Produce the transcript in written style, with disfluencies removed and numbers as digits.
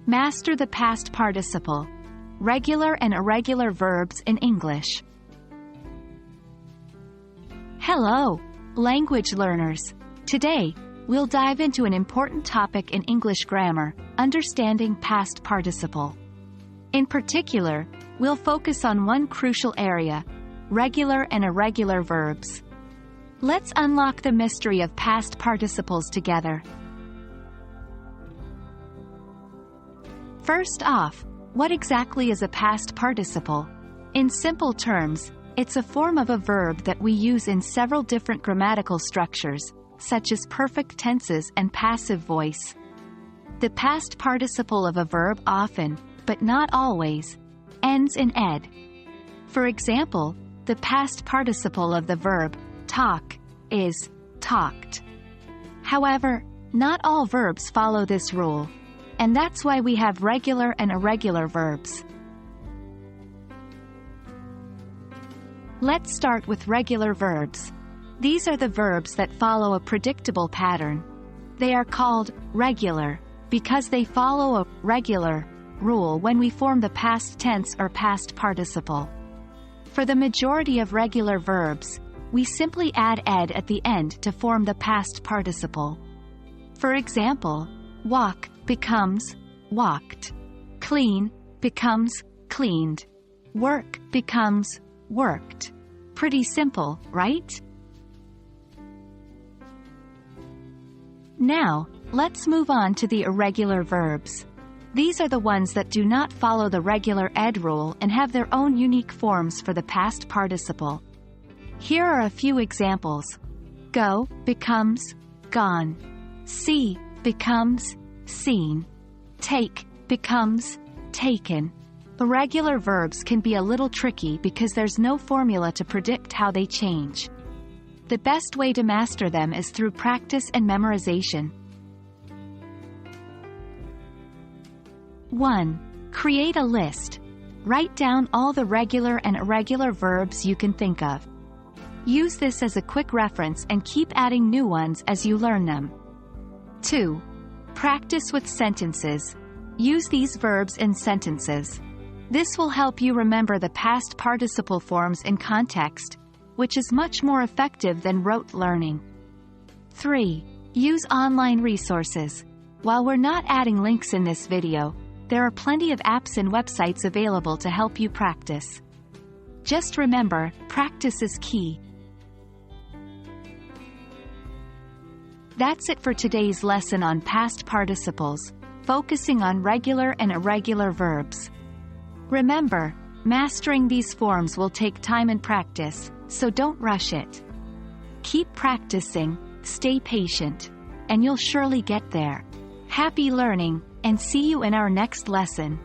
Master the past participle. Regular and irregular verbs in English. Hello, language learners. Today, we'll dive into an important topic in English grammar, understanding past participle. In particular, we'll focus on one crucial area: regular and irregular verbs. Let's unlock the mystery of past participles together. First off, what exactly is a past participle? In simple terms, it's a form of a verb that we use in several different grammatical structures, such as perfect tenses and passive voice. The past participle of a verb often, but not always, ends in ed. For example, the past participle of the verb talk is talked. However, not all verbs follow this rule, and that's why we have regular and irregular verbs. Let's start with regular verbs. These are the verbs that follow a predictable pattern. They are called regular because they follow a regular rule when we form the past tense or past participle. For the majority of regular verbs, we simply add ed at the end to form the past participle. For example, walk becomes walked. Clean becomes cleaned. Work becomes worked. Pretty simple, right? Now, let's move on to the irregular verbs. These are the ones that do not follow the regular ed rule and have their own unique forms for the past participle. Here are a few examples. Go becomes gone. See becomes seen. Take becomes taken. Irregular verbs can be a little tricky because there's no formula to predict how they change. The best way to master them is through practice and memorization. 1. Create a list. Write down all the regular and irregular verbs you can think of. Use this as a quick reference and keep adding new ones as you learn them. 2. Practice with sentences. Use these verbs in sentences. This will help you remember the past participle forms in context, which is much more effective than rote learning. 3. Use online resources. While we're not adding links in this video, there are plenty of apps and websites available to help you practice. Just remember, practice is key. That's it for today's lesson on past participles, focusing on regular and irregular verbs. Remember, mastering these forms will take time and practice, so don't rush it. Keep practicing, stay patient, and you'll surely get there. Happy learning, and see you in our next lesson.